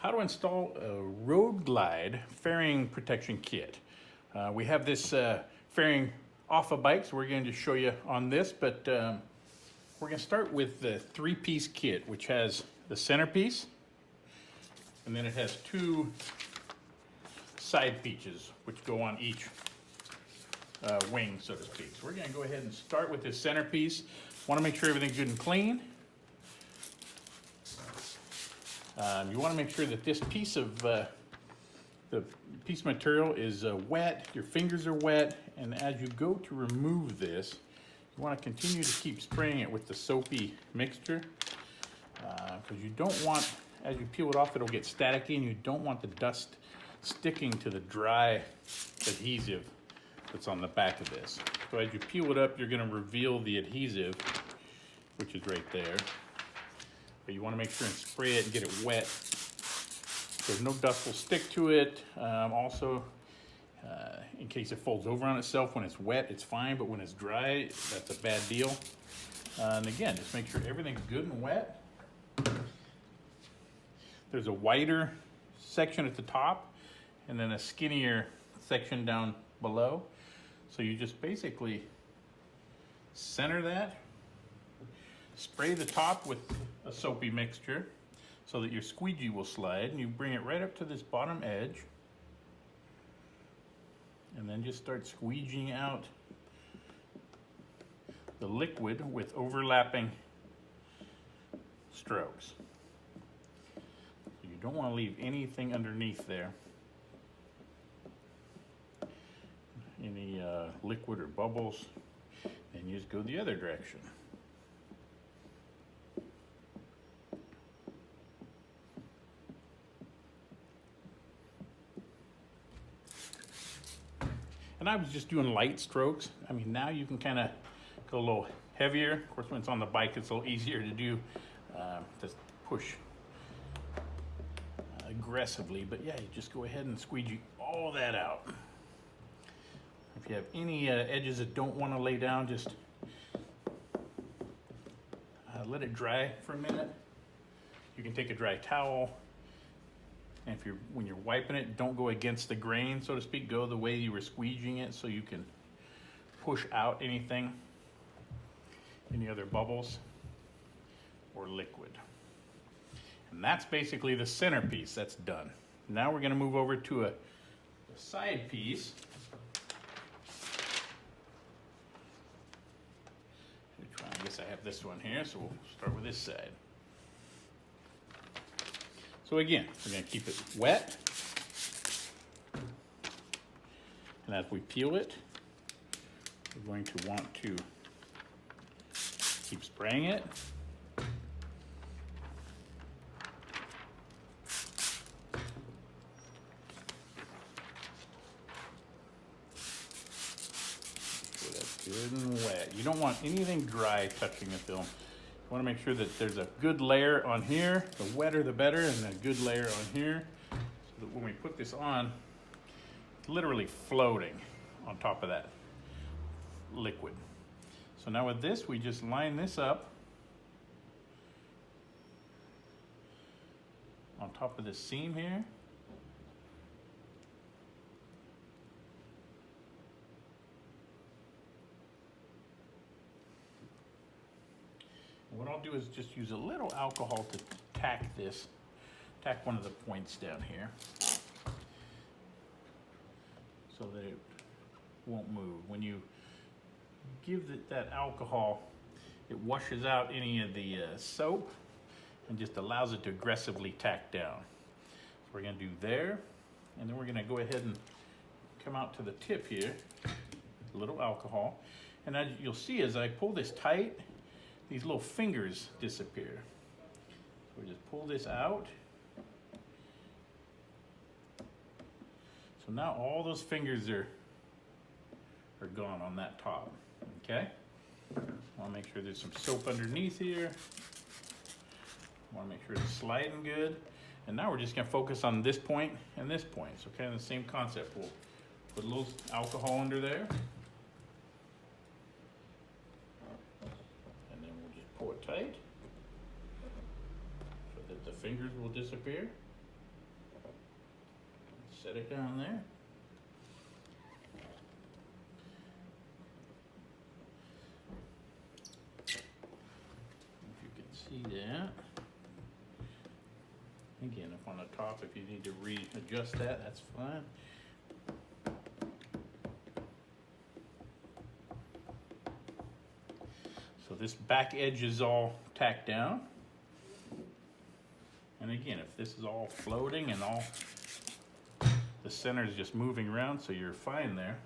How to install a road glide fairing protection kit. We have this fairing off a bike, so we're going to show you on this, but we're going to start with the 3-piece kit, which has the centerpiece, and then it has 2 side pieces, which go on each wing, so to speak. So we're going to go ahead and start with this centerpiece. Want to make sure everything's good and clean. You want to make sure that this piece of the piece of material is wet, your fingers are wet, and as you go to remove this, you want to continue to keep spraying it with the soapy mixture, because you don't want, as you peel it off, it'll get staticky, and you don't want the dust sticking to the dry adhesive that's on the back of this. So as you peel it up, you're going to reveal the adhesive, which is right there. But you want to make sure and spray it and get it wet so no dust will stick to it. Also, in case it folds over on itself, when it's wet, it's fine, but when it's dry, that's a bad deal. And again, just make sure everything's good and wet. There's a wider section at the top and then a skinnier section down below. So you just basically center that, spray the top with a soapy mixture so that your squeegee will slide, and you bring it right up to this bottom edge, and then just start squeegeeing out the liquid with overlapping strokes. You don't want to leave anything underneath there, any liquid or bubbles, and you just go the other direction. And I was just doing light strokes. I mean, now you can kind of go a little heavier. Of course, when it's on the bike, it's a little easier to do, just push aggressively. But yeah, you just go ahead and squeegee all that out. If you have any edges that don't want to lay down, just let it dry for a minute. You can take a dry towel. And if when you're wiping it, don't go against the grain, so to speak. Go the way you were squeegeeing it so you can push out anything, any other bubbles or liquid. And that's basically the centerpiece. That's done. Now we're going to move over to a side piece. I guess I have this one here, so we'll start with this side. So again, we're going to keep it wet, and as we peel it, we're going to want to keep spraying it. So that's good and wet. You don't want anything dry touching the film. You want to make sure that there's a good layer on here. The wetter the better, and a good layer on here, so that when we put this on, it's literally floating on top of that liquid. So now with this, we just line this up on top of this seam here. What I'll do is just use a little alcohol to tack one of the points down here so that it won't move. When you give it that alcohol, it washes out any of the soap and just allows it to aggressively tack down. So we're going to do there, and then we're going to go ahead and come out to the tip here, a little alcohol, and as you'll see, as I pull this tight, these little fingers disappear. So we just pull this out. So now all those fingers are gone on that top. Okay? I want to make sure there's some soap underneath here. I want to make sure it's sliding good. And now we're just going to focus on this point and this point. So kind of the same concept. We'll put a little alcohol under there. Pull it tight so that the fingers will disappear. set it down there. If you can see that. Again, up on the top, if you need to readjust that, that's fine. So this back edge is all tacked down. And again, if this is all floating and all the center is just moving around, so you're fine there.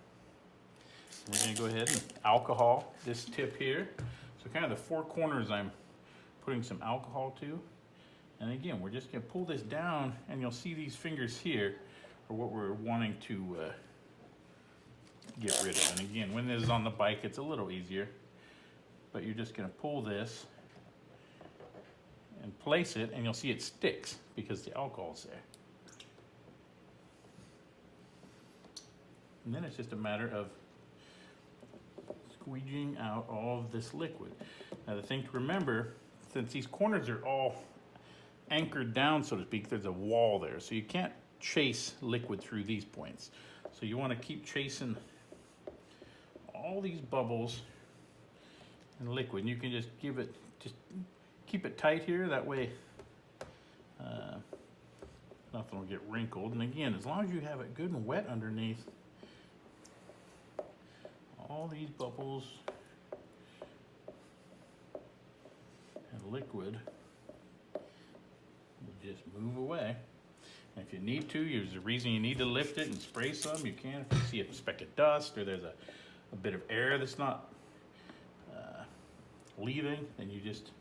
We're gonna go ahead and alcohol this tip here. So kind of the four corners I'm putting some alcohol to. And again, we're just gonna pull this down and you'll see these fingers here are what we're wanting to get rid of. And again, when this is on the bike, it's a little easier, but you're just gonna pull this and place it, and you'll see it sticks because the alcohol's there. And then it's just a matter of squeegeeing out all of this liquid. Now the thing to remember, since these corners are all anchored down, so to speak, there's a wall there. So you can't chase liquid through these points. So you want to keep chasing all these bubbles and liquid. And you can just give it, just keep it tight here. That way nothing will get wrinkled. And again, as long as you have it good and wet underneath, all these bubbles and liquid just move away. And if you need to, there's a reason you need to lift it and spray some, you can. If you see a speck of dust or there's a bit of air that's not leaving, then you just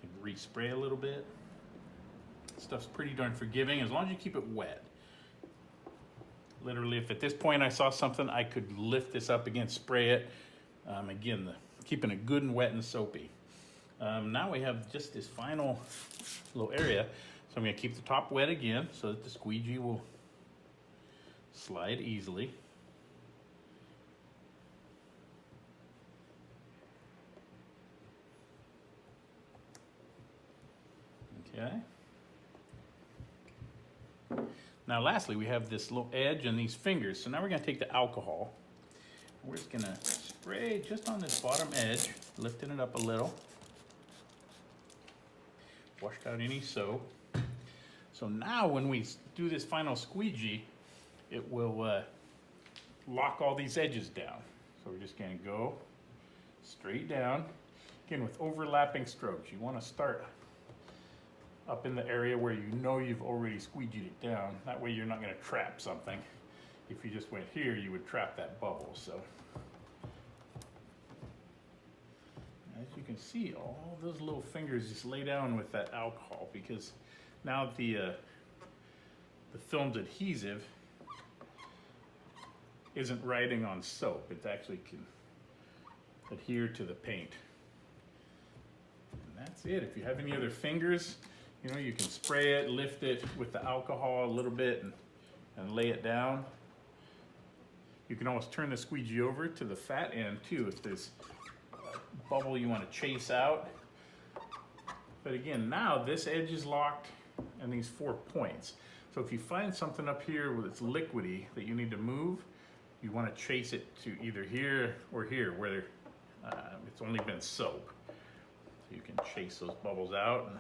can respray a little bit. Stuff's pretty darn forgiving as long as you keep it wet. Literally, if at this point I saw something, I could lift this up again, spray it. Again, keeping it good and wet and soapy. Now we have just this final little area. So I'm gonna keep the top wet again so that the squeegee will slide easily. Okay. Now lastly, we have this little edge and these fingers. So now we're gonna take the alcohol. We're just gonna spray just on this bottom edge, lifting it up a little. Washed out any soap. So now when we do this final squeegee, it will lock all these edges down. So we're just gonna go straight down. Again, with overlapping strokes, you wanna start up in the area where you know you've already squeegeed it down. That way you're not gonna trap something. If you just went here, you would trap that bubble. So as you can see, all those little fingers just lay down with that alcohol, because now the film's adhesive isn't riding on soap. It actually can adhere to the paint. And that's it. If you have any other fingers, you know, you can spray it, lift it with the alcohol a little bit and lay it down. You can always turn the squeegee over to the fat end too if there's a bubble you want to chase out. But again, now this edge is locked and these 4 points. So if you find something up here that's liquidy that you need to move, you want to chase it to either here or here where it's only been soap. So you can chase those bubbles out and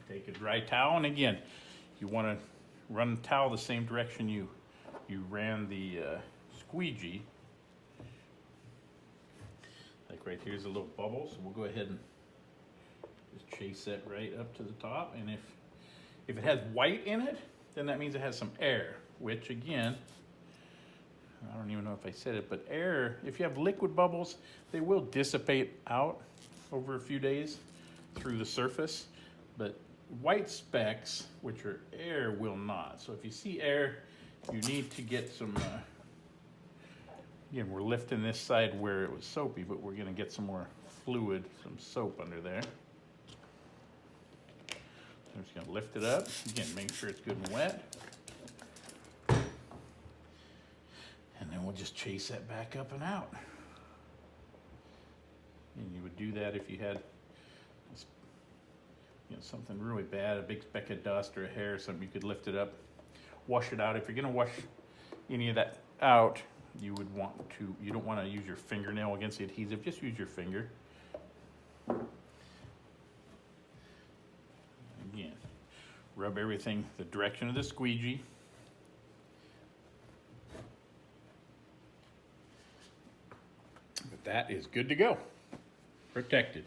take a dry towel, and again, you want to run the towel the same direction you ran the squeegee. Like right here's a little bubble, so we'll go ahead and just chase that right up to the top. And if it has white in it, then that means it has some air, which again, I don't even know if I said it, but air, if you have liquid bubbles, they will dissipate out over a few days through the surface, but white specks, which are air, will not. So if you see air, you need to get some, again, we're lifting this side where it was soapy, but we're gonna get some more fluid, some soap under there. So I'm just gonna lift it up. Again, make sure it's good and wet. And then we'll just chase that back up and out. And you would do that if you had You know, something really bad, a big speck of dust or a hair or something, you could lift it up, wash it out. If you're gonna wash any of that out, you don't want to use your fingernail against the adhesive, just use your finger. Again, rub everything the direction of the squeegee. But that is good to go. Protected.